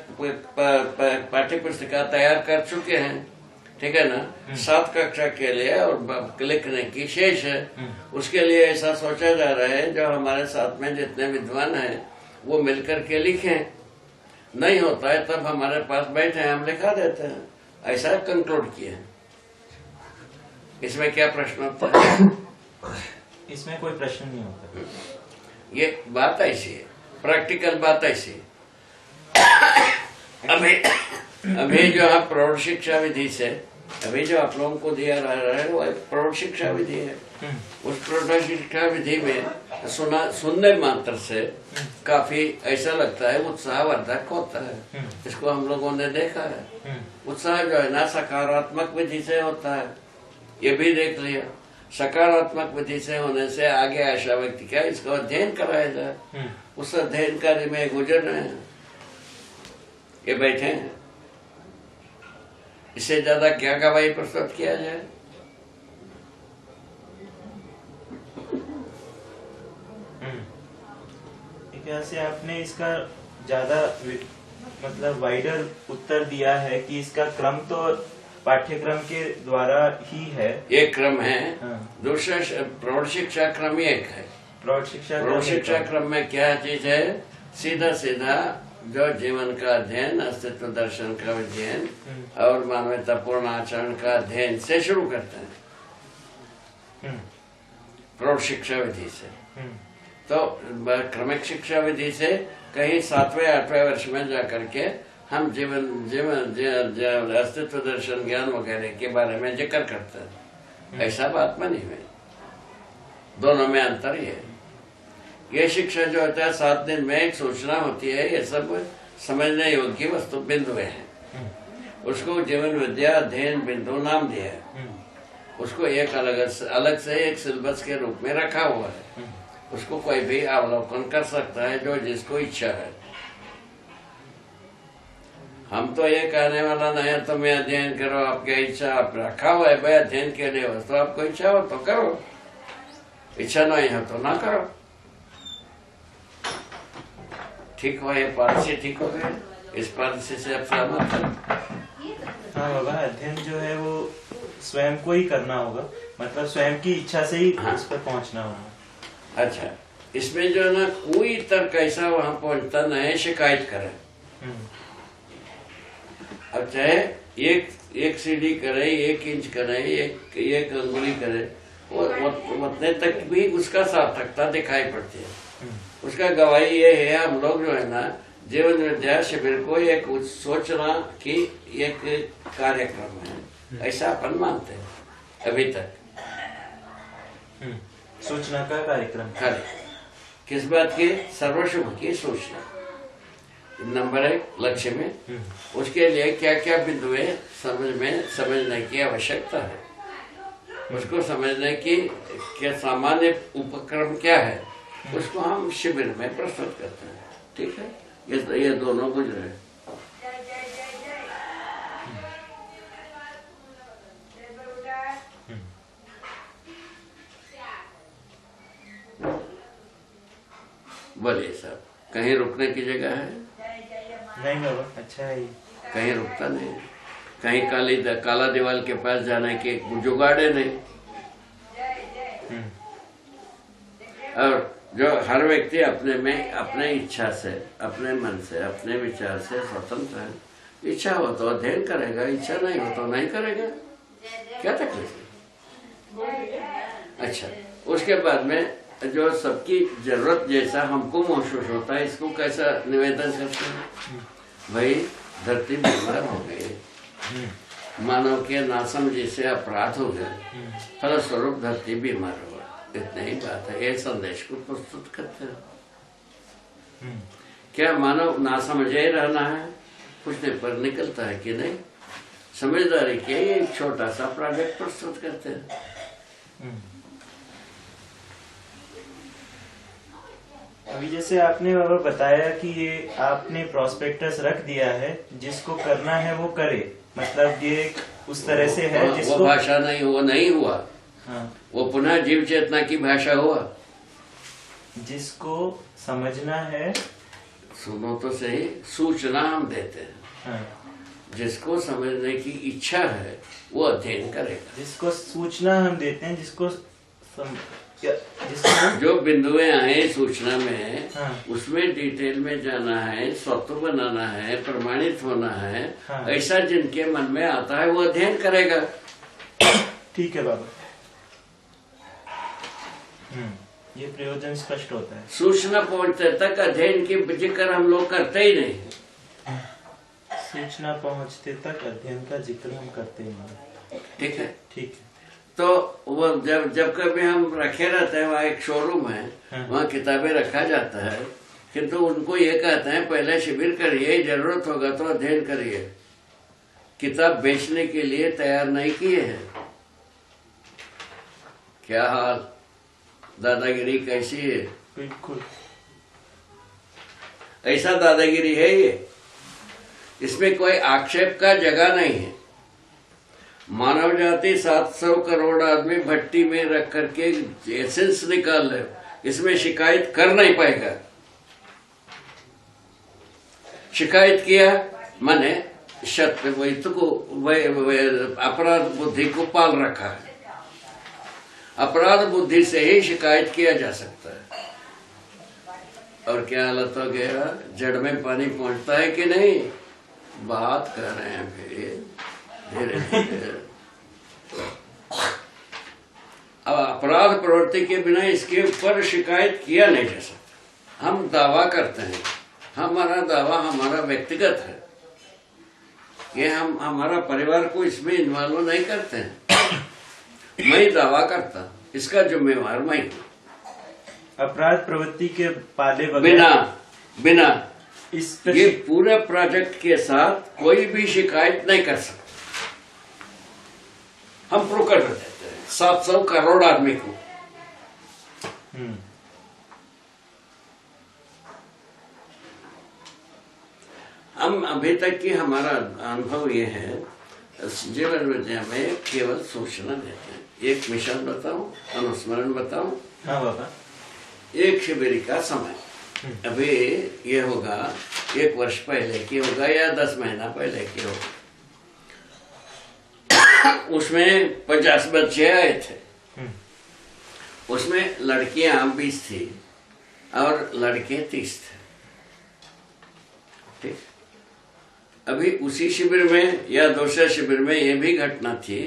पाठ्य पुस्तिका तैयार कर चुके हैं, ठीक है ना। 7 कक्षा के लिए और लिखने की शेष है। उसके लिए ऐसा सोचा जा रहा है, जो हमारे साथ में जितने विद्वान हैं वो मिलकर के लिखें। नहीं होता है तब हमारे पास बैठे हम लिखा देते हैं, ऐसा कंक्लूड किया। इसमें क्या प्रश्न होता है? इसमें कोई प्रश्न नहीं होता। ये बात ऐसी है, प्रैक्टिकल बात ऐसी है। अभी जो है प्रौढ़ शिक्षा विधि से अभी जो आप लोगों को दिया जा रहा है वो एक प्रौढ़ शिक्षा विधि है। उस प्रौढ़ शिक्षा विधि में सुनने मात्र से काफी ऐसा लगता है उत्साहवर्धक होता है। इसको हम लोगों ने देखा है। उत्साह जो है ना सकारात्मक विधि से होता है, ये भी देख लिया। सकारात्मक विधि से होने से आगे आशा व्यक्ति का इसको अध्ययन कराया जाए, उस अध्ययन कार्य में गुजर रहे हैं, ये बैठे हैं। इससे ज्यादा क्या गवाही प्रस्तुत किया जाए? से आपने इसका ज्यादा मतलब वाइडर उत्तर दिया है कि इसका क्रम तो पाठ्यक्रम के द्वारा ही है, एक क्रम है। हाँ। दूसरा प्रौढ़ शिक्षा क्रम एक है। प्रौढ़ शिक्षा क्रम में क्या चीज है? सीधा सीधा जो जीवन का अध्ययन, अस्तित्व दर्शन का अध्ययन और मानवतापूर्ण आचरण का अध्ययन से शुरू करते हैं प्रौढ़ शिक्षा विधि से। तो क्रमिक शिक्षा विधि से कहीं 7वें 8वें वर्ष में जाकर के हम जीवन अस्तित्व दर्शन ज्ञान वगैरह के बारे में जिक्र करते हैं। ऐसा बात में नहीं है, दोनों में अंतर ही है। ये शिक्षा जो होता है 7 दिन में एक सूचना होती है, ये सब समझने योग्य वस्तु बिंदुएं हैं। उसको जीवन विद्या अध्ययन बिंदु नाम दिया है। उसको एक अलग से एक सिलेबस के रूप में रखा हुआ है। उसको कोई भी अवलोकन कर सकता है जो जिसको इच्छा है। हम तो ये कहने वाला नहीं है तुम्हें अध्ययन करो, आपकी इच्छा आप रखा हुआ है भाई अध्ययन के लिए, तो आपको इच्छा हो तो करो, इच्छा नहीं है तो ना करो। ठीक हो, ये पॉलिसी ठीक हो गई, इस पॉलिसी से आप सहमत हैं? हाँ बाबा, अध्ययन जो है वो स्वयं को ही करना होगा, मतलब स्वयं की इच्छा से ही उस पर पहुंचना होगा। अच्छा, इसमें जो है ना कोई तर्क ऐसा वहां पहुंचता नहीं शिकायत करे। अब चाहे एक सीढ़ी करे, 1 इंच करे, एक अंगुली करे, वो उतने तक भी उसका सार्थकता दिखाई पड़ती है। उसका गवाही ये है, हम लोग जो है ना जीवन विद्या शिविर को एक सोचना की एक कार्यक्रम है, ऐसा अपन मानते हैं अभी तक। सूचना का कार्यक्रम किस बात की? सर्वशुभ की सूचना। नंबर 1 लक्ष्य में उसके लिए क्या क्या बिंदुएं समझने की आवश्यकता है, उसको समझने की क्या सामान्य उपक्रम क्या है, उसको हम शिविर में प्रस्तुत करते हैं। ठीक है, ये दोनों गुजरे। बोलिए साहब, कहीं रुकने की जगह है? नहीं बाबा, अच्छा है। कहीं रुकता नहीं, कहीं काला दीवार के पास जाने के जुगाड़े नहीं। और जो हर व्यक्ति अपने में अपने इच्छा से, अपने मन से, अपने विचार से स्वतंत्र है। इच्छा हो तो अध्ययन करेगा, इच्छा नहीं हो तो नहीं करेगा, क्या तकलीफ है? अच्छा, उसके बाद में जो सबकी जरूरत जैसा हमको महसूस होता है, इसको कैसा निवेदन करते हैं? भाई धरती बीमार हो गई, मानव के नासमझी से अपराध हो गए, फलस्वरूप धरती बीमार हुआ, इतनी ही बात है। ये संदेश को प्रस्तुत करते हैं। क्या मानव नासमझे रहना है? पूछने पर निकलता है कि नहीं, समझदारी के एक छोटा सा प्रोजेक्ट प्रस्तुत करते हैं। अभी जैसे आपने बाबा बताया कि ये आपने प्रोस्पेक्टस रख दिया है, जिसको करना है वो करे, मतलब ये उस तरह से है जिसको वो भाषा नहीं हुआ। हाँ, वो पुनः जीव चेतना की भाषा हुआ। जिसको समझना है, सुनो तो सही, सूचना हम देते हैं। हाँ, जिसको समझने की इच्छा है वो अध्ययन करेगा। जिसको सूचना हम देते हैं, जिसको जो बिंदुएं आए सूचना में, हाँ, उसमें डिटेल में जाना है, स्वतः बनाना है, प्रमाणित होना है, हाँ, ऐसा जिनके मन में आता है वो अध्ययन करेगा। ठीक है बाबा, ये प्रयोजन स्पष्ट होता है। सूचना पहुंचते तक अध्ययन की जिक्र हम लोग करते ही नहीं। सूचना पहुंचते तक अध्ययन का जिक्र हम करते ही नहीं। ठीक है। ठीक है। तो वो जब जब कभी हम रखे रहते हैं, वहाँ एक शोरूम है, वहाँ किताबें रखा जाता है, किंतु उनको ये कहते हैं पहले शिविर करिए, जरूरत होगा तो अध्ययन करिए, किताब बेचने के लिए तैयार नहीं किए हैं। क्या हाल, दादागिरी कैसी है? बिल्कुल ऐसा दादागिरी है ये। इसमें कोई आक्षेप का जगह नहीं है। मानव जाति 700 करोड़ आदमी भट्टी में रख करके एसेंस निकाल ले, इसमें शिकायत कर नहीं पाएगा। शिकायत किया माने सत्य अपराध बुद्धि को पाल रखा है। अपराध बुद्धि से ही शिकायत किया जा सकता है। और क्या हालत हो गया, जड़ में पानी पहुंचता है कि नहीं? बात कर रहे हैं फिर धीरे धीरे। अब अपराध प्रवृत्ति के बिना इसके ऊपर शिकायत किया नहीं जा सकता। हम दावा करते हैं, हमारा दावा हमारा व्यक्तिगत है, ये हम हमारा परिवार को इसमें इन्वॉल्व नहीं करते हैं। मैं दावा करता, इसका जिम्मेवार मैं हूं। अपराध प्रवृत्ति के पाले बिना इस ये पूरे प्रोजेक्ट के साथ कोई भी शिकायत नहीं कर सकता। हम प्रूव कर देते हैं 700 करोड़ आदमी को। हम अभी तक की हमारा अनुभव ये है, जीवन विद्या में केवल सूचना देते हैं। एक मिशन बताऊं, अनुस्मरण बताऊं। हाँ बाबा। एक शिविर का समय अभी ये होगा, 1 वर्ष पहले की होगा या 10 महीना पहले की होगा। उसमें 50 बच्चे आए थे। उसमें लड़कियां 20 थी और लड़के 30 थे। ठीक। अभी उसी शिविर में या दूसरे शिविर में ये भी घटना थी,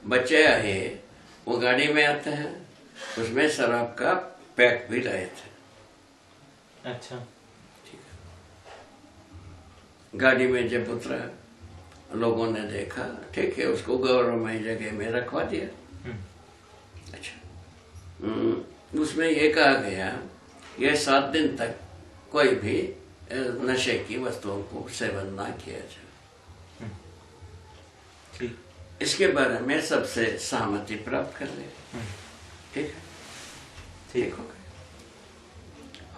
बच्चे आए, वो गाड़ी में आते हैं, उसमें शराब का पैक भी लाए थे। अच्छा। ठीक है। गाड़ी में जब उतरा, लोगों ने देखा, ठीक है, उसको गौरवमय जगह में रखवा दिया। अच्छा। उसमें ये कहा गया, ये 7 दिन तक कोई भी नशे की वस्तुओं को सेवन ना किया जाए। ठीक। इसके बारे में सबसे सहमति प्राप्त कर ले। ठीक है। ठीक हो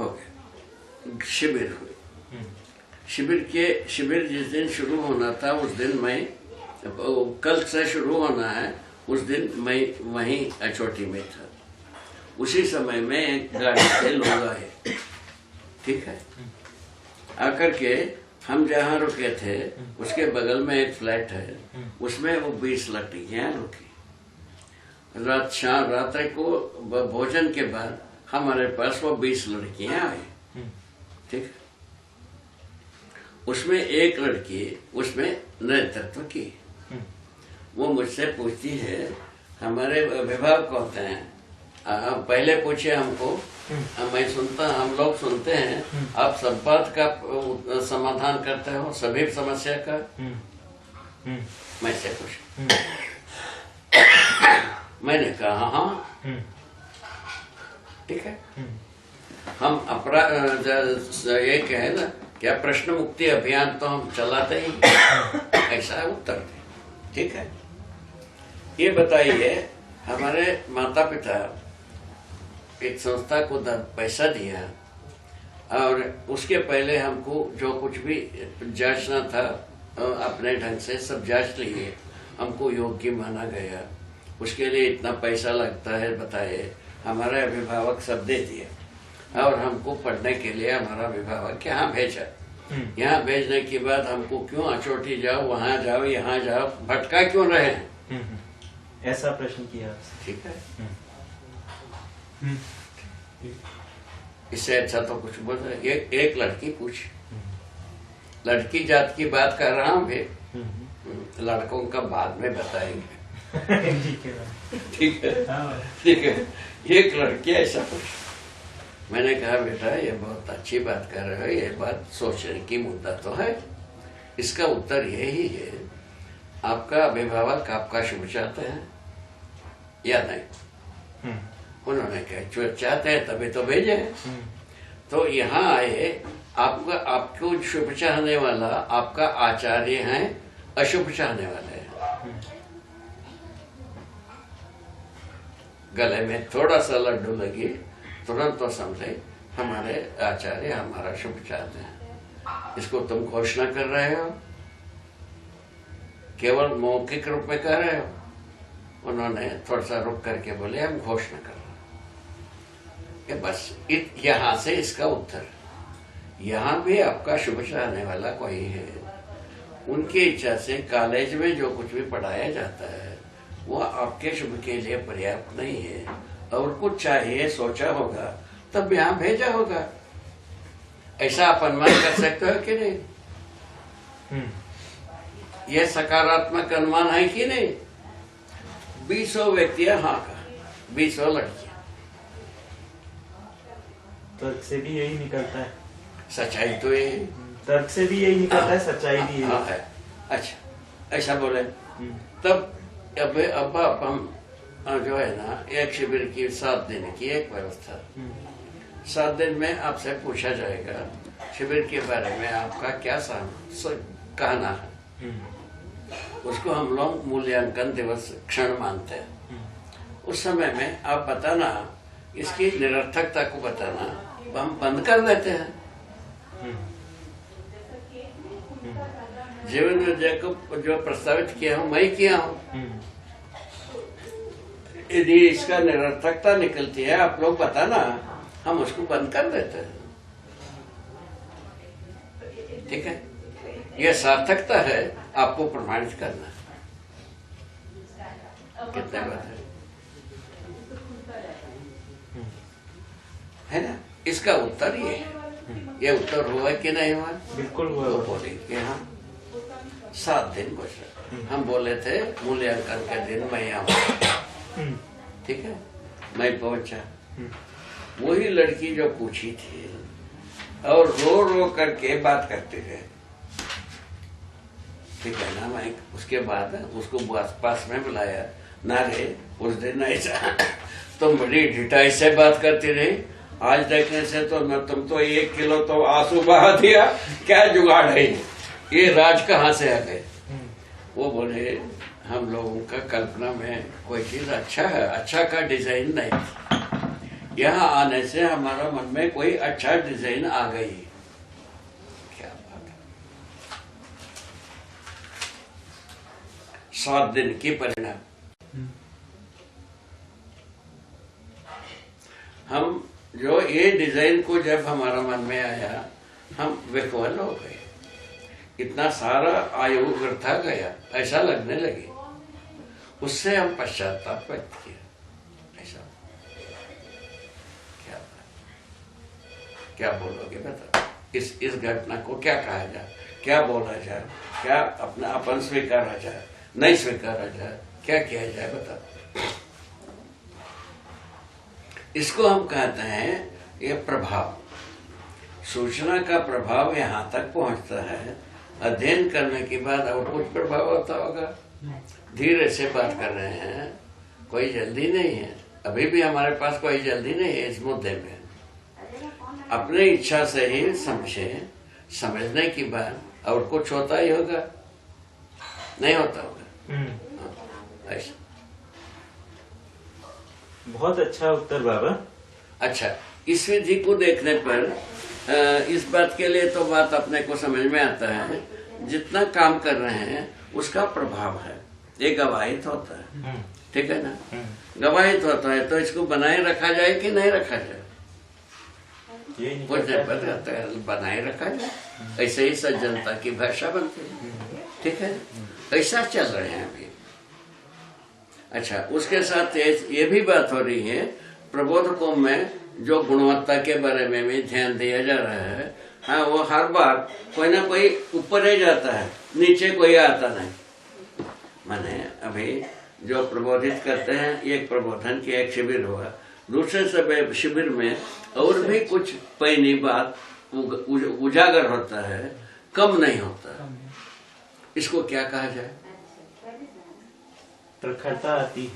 गया। शिविर हुई। शिविर जिस दिन शुरू होना था, उस दिन मैं, कल से शुरू होना है, उस दिन मैं वहीं अचोटी में था। उसी समय में एक गाड़ी से लोग आए। ठीक है। आकर के हम जहाँ रुके थे उसके बगल में एक फ्लैट है, उसमें वो 20 लड़कियां रुकी। रात्रि को भोजन के बाद हमारे पास वो 20 लड़कियां आई। ठीक। उसमें एक लड़की उसमें नेतृत्व की। वो मुझसे पूछती है, हमारे अभिभावक होते हैं, पहले पूछे हमको, मैं सुनता, हम लोग सुनते हैं आप सब बात का समाधान करते हो, सभी समस्या का। मैं से पूछ, मैंने कहा हाँ। ठीक है। हम अपराध एक है ना, क्या प्रश्न मुक्ति अभियान तो हम चलाते ही, ऐसा उत्तर थे। ठीक है। ये बताइए, हमारे माता पिता एक संस्था को पैसा दिया और उसके पहले हमको जो कुछ भी जांचना था अपने ढंग से सब जांच लिए, हमको योग्य माना गया। उसके लिए इतना पैसा लगता है बताए, हमारे अभिभावक सब दे दिए और हमको पढ़ने के लिए हमारा अभिभावक यहाँ भेजा। यहाँ भेजने के बाद हमको क्यों अचोटी जाओ, वहां जाओ, यहाँ जाओ, भटका क्यों रहे हैं? ऐसा प्रश्न किया। ठीक है। इससे अच्छा तो कुछ बोल रहे। एक लड़की पूछी, लड़की जात की बात कर रहा हूँ भी, लड़कों का बाद में बताएंगे। ठीक है। ठीक है। एक लड़की ऐसा पूछी, मैंने कहा बेटा ये बहुत अच्छी बात कर रहे हो, ये बात सोचने की मुद्दा तो है। इसका उत्तर यही है, आपका अभिभावक आपका शुभ चाहते हैं या नहीं? उन्होंने कहा जो चाहते हैं तभी तो भेजे। तो यहाँ आए, आपको शुभ चाहने वाला आपका आचार्य है, अशुभ चाहने वाले हैं। गले में थोड़ा सा लड्डू लगी, तुरंत तो समझे हमारे आचार्य हमारा शुभ चाहते हैं। इसको तुम घोषणा कर रहे हो, केवल मौखिक रूप में कह रहे हो? उन्होंने थोड़ा सा रुक करके बोले हम घोषणा कर रहे हैं। बस यहाँ से इसका उत्तर। यहाँ भी आपका शुभ चाहने वाला कोई है, उनकी इच्छा से कॉलेज में जो कुछ भी पढ़ाया जाता है वो आपके शुभ के लिए पर्याप्त नहीं है, और कुछ चाहिए सोचा होगा तब यहाँ भेजा होगा। ऐसा आप अनुमान कर सकते हो कि नहीं? यह सकारात्मक अनुमान है कि नहीं? 20 व्यक्तियां हाँ का, 20 लड़कियां। तर्क से भी यही निकलता है। सच्चाई तो ये तर्क से भी यही निकलता है, सच्चाई भी यही है। अच्छा, ऐसा बोले तब अब हम जो है ना, एक शिविर की 7 दिन की एक व्यवस्था। 7 दिन में आपसे पूछा जाएगा शिविर के बारे में आपका क्या कहना है। उसको हम लोग मूल्यांकन दिवस क्षण मानते हैं। उस समय में आप बताना, इसकी निरर्थकता को बताना, हम बंद कर देते हैं। जीवन में जो प्रस्तावित किया हूं, मैं किया हूं। यदि इसका निरर्थकता निकलती है, आप लोग बताना, हम उसको बंद कर देते हैं। ठीक है? यह सार्थकता है, आपको प्रमाणित करना। कितने बात है ना? इसका उत्तर ये है। ये उत्तर हुआ कि नहीं हुआ? बिल्कुल हुआ। तो बोले कि हाँ 7 दिन बचा। हम बोले थे मूल्यांकन के दिन मैं आऊँ। ठीक है, मैं पहुंचा। वही लड़की जो पूछी थी और रो रो करके बात करते थे। ठीक है ना? मैं उसके बाद उसको पास में बुलाया। ना रे, उस दिन ऐसा तुम बड़ी ढिठाई से बात करती रही, आज देखने से तो न तुम तो 1 किलो तो आंसू बहा दिया। क्या जुगाड़ है ये राज कहाँ से आ गए? वो बोले हम लोगों का कल्पना में कोई चीज अच्छा है, अच्छा का डिजाइन नहीं। यहाँ आने से हमारा मन में कोई अच्छा डिजाइन आ गई। क्या बात है। 7 दिन की परिणाम। हम जो ये डिजाइन को जब हमारा मन में आया, हम विह्वल हो गए। इतना सारा आयु व्यर्था गया ऐसा लगने लगे। उससे हम पश्चाताप व्यक्त किया। ऐसा क्या बोलोगे बता? इस घटना को क्या कहा जाए, क्या बोला जाए, क्या अपना अपन स्वीकारा जाए, नहीं स्वीकारा जाए, क्या किया जाए बता? इसको हम कहते हैं ये प्रभाव। सूचना का प्रभाव यहाँ तक पहुँचता है। अध्ययन करने के बाद और कुछ प्रभाव होता होगा। धीरे से बात कर रहे हैं, कोई जल्दी नहीं है। अभी भी हमारे पास कोई जल्दी नहीं है इस मुद्दे में। अपने इच्छा से ही समझे, समझने की बात और कुछ होता ही होगा, नहीं होता होगा। ऐसा बहुत अच्छा उत्तर बाबा। अच्छा, इस विधि को देखने पर इस बात के लिए तो बात अपने को समझ में आता है, जितना काम कर रहे हैं उसका प्रभाव है, ये गवाहित होता है। ठीक है ना? गवाहित होता है तो इसको बनाए रखा जाए कि नहीं रखा जाए? कुछ नहीं पता है, बनाए रखा जाए। ऐसे ही सज्जनता की भाषा बनती है। ठीक है, ऐसा चल रहे हैं अभी। अच्छा, उसके साथ ये भी बात हो रही है, प्रबोधकों में जो गुणवत्ता के बारे में भी ध्यान दिया जा रहा है। हाँ, वो हर बार कोई ना कोई ऊपर ही जाता है, नीचे कोई आता नहीं। माने अभी जो प्रबोधित करते हैं, एक प्रबोधन की एक शिविर हुआ, दूसरे शिविर में और भी कुछ पैनी बात उजागर होता है, कम नहीं होता। इसको क्या कहा जाए? प्रखरता आती है।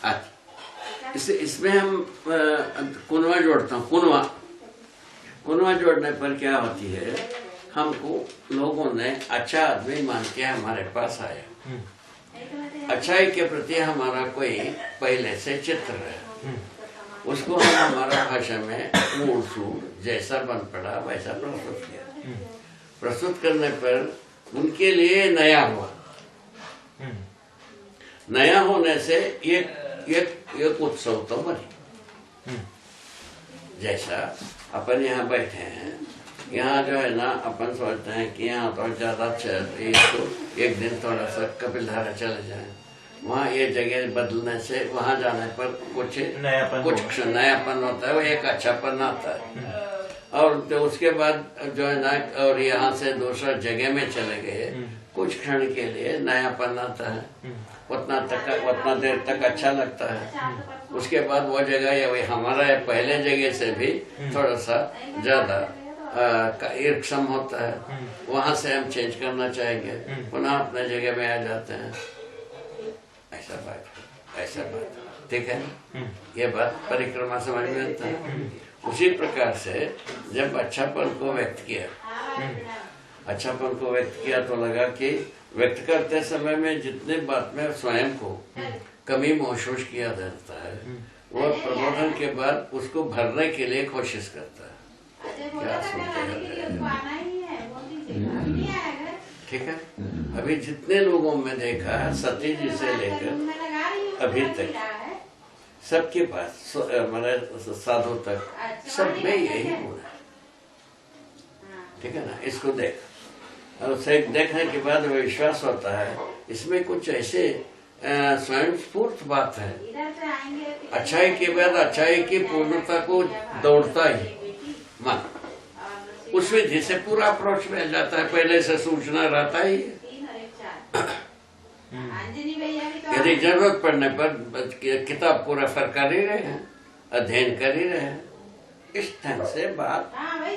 अच्छा, इसमें हम कुनवा जोड़ता हूँ। कुनवा जोड़ने पर क्या होती है, हमको लोगों ने अच्छा आदमी मान के हमारे पास आया, अच्छाई के प्रति हमारा कोई पहले से चित्र है, उसको हम हमारा भाषा में मूड सूड जैसा बन पड़ा वैसा प्रस्तुत किया। प्रस्तुत करने पर उनके लिए नया हुआ। नया होने से एक उत्सव तो बनी। जैसा अपन यहाँ बैठे हैं, यहाँ जो है ना अपन सोचते हैं कि यहाँ तो ज्यादा तो एक दिन थोड़ा सा कपिलधारा चले जाए, वहाँ ये जगह बदलने से वहाँ जाने पर कुछ नयापन होता है, वो एक अच्छापन आता है। और तो उसके बाद जो है ना, और यहाँ से दूसरा जगह में चले गए, कुछ क्षण के लिए नयापन आता है, उतना देर तक अच्छा लगता है। उसके बाद वो जगह या हमारा पहले जगह से भी थोड़ा सा ज्यादा ईर्षम होता है, वहां से हम चेंज करना चाहेंगे, पुनः अपने जगह में आ जाते हैं। ऐसा बात ठीक है। ये बात परिक्रमा समझ में आता है। उसी प्रकार से जब अच्छापन को व्यक्त किया तो लगा कि व्यक्त करते समय में जितने बात में स्वयं को कमी महसूस किया जाता है, वो प्रबोधन के बाद उसको भरने के लिए कोशिश करता है। क्या सुनते हैं? ठीक है। अभी जितने लोगों में देखा है, सती जी से लेकर अभी तक सबके पास मतलब साधु तक, सब में यही गुण है। ठीक है ना। इसको देख, और उसे देखने के बाद विश्वास होता है इसमें कुछ ऐसे स्वयं स्फूर्त बात है। अच्छाई के बाद अच्छाई की पूर्णता को दौड़ता ही मन, उस विधि से पूरा अप्रोच मिल जाता है, पहले से सूचना रहता ही है। यदि जरूरत पड़ने पर किताब को रेफर कर ही रहे हैं, अध्ययन कर ही रहे हैं। इस ढंग से बात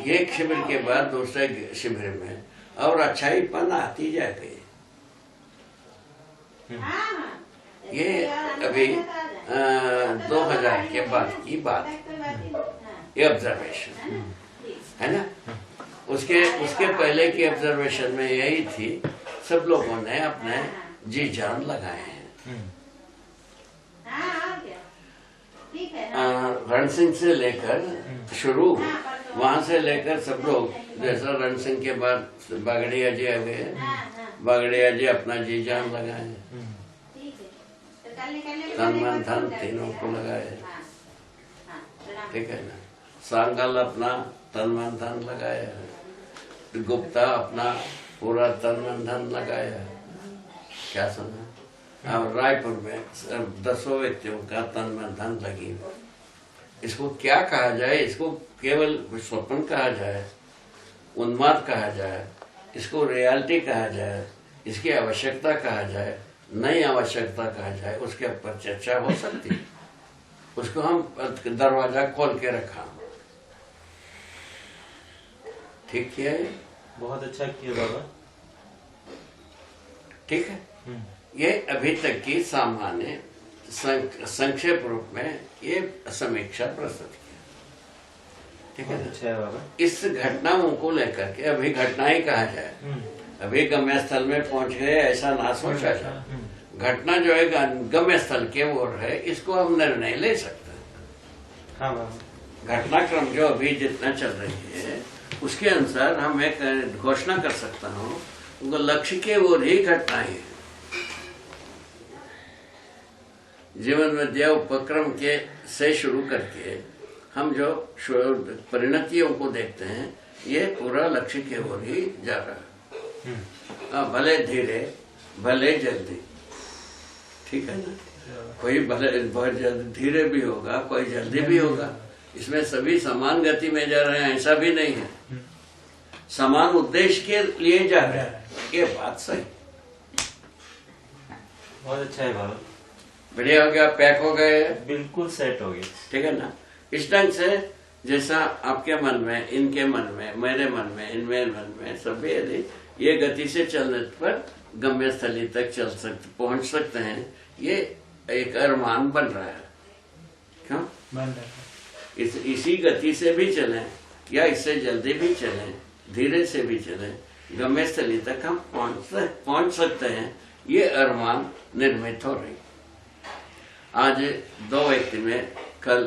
एक शिविर के बाद दूसरे शिविर में और अच्छाईपन आती जाती है। ये अभी 2000 के बाद की बात, ये ऑब्जर्वेशन है ना। उसके पहले की ऑब्जर्वेशन में यही थी, सब लोगों ने अपने जी जान लगाए हैं। रण सिंह से लेकर शुरू, वहां से लेकर सब लोग, जैसा रण सिंह के बाद बागड़िया जी आ गए, बागड़िया जी अपना जी जान लगाए, तन मन धन तीनों को लगाए। ठीक है ना। सांगल अपना तन मन धन लगाया, गुप्ता अपना पूरा तन मन धन लगाया। क्या सुना? अब रायपुर में 10 व्यक्तियों का तन मन धन लगी। इसको क्या कहा जाए? इसको केवल स्वप्न कहा जाए, उन्माद कहा जाए, इसको रियलिटी कहा जाए, इसकी आवश्यकता कहा जाए, नई आवश्यकता कहा जाए, उसके ऊपर चर्चा हो सकती है। उसको हम दरवाजा खोल के रखा। ठीक किया है, बहुत अच्छा किया बाबा। ठीक है। ये अभी तक की सामान्य संक्षेप रूप में ये समीक्षा प्रस्तुत किया। ठीक है। अच्छा है बाबा। इस घटनाओं को लेकर के अभी घटनाएं कहा जाए, अभी गम्य स्थल में पहुंच गए ऐसा ना सोचा जाए। घटना जो है गम्य स्थल के ओर है, इसको हम निर्णय ले सकते हैं। हाँ बाबा। घटनाक्रम जो अभी जितना चल रही है उसके अनुसार हम एक घोषणा कर सकता हूँ, लक्ष्य के ओर ही घटनाएं हैं। जीवन विद्या उपक्रम के से शुरू करके हम जो परिणतियों को देखते हैं, ये पूरा लक्ष्य के ओर ही जा रहा है। भले धीरे भले जल्दी। ठीक है ना। कोई भले बहुत जल्दी धीरे भी होगा, कोई जल्दी भी होगा। इसमें सभी समान गति में जा रहे हैं ऐसा भी नहीं है, समान उद्देश्य के लिए जा रहे हैं। ये बात सही, बहुत अच्छा है बाबा। बढ़िया हो गया, पैक हो गए, बिल्कुल सेट हो गए। ठीक है ना। इस ढंग से जैसा आपके मन में, इनके मन में, मेरे मन में, इनमें मन में, सभी यदि ये गति से चलने पर गम्य स्थली तक पहुंच सकते हैं, ये एक अरमान बन रहा है। क्यों बन रहा है? इसी गति से भी चलें या इससे जल्दी भी चलें, धीरे से भी चलें, गम्य स्थली तक हम पहुंच सकते हैं। ये अरमान निर्मित हो रही। आज 2 व्यक्ति में, कल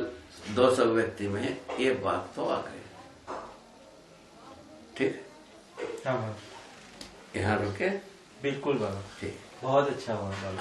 200 व्यक्ति में ये बात तो आ गई। ठीक है, हाँ बाबा, यहाँ रुके। बिल्कुल बाबा, ठीक, बहुत अच्छा हुआ बाबा।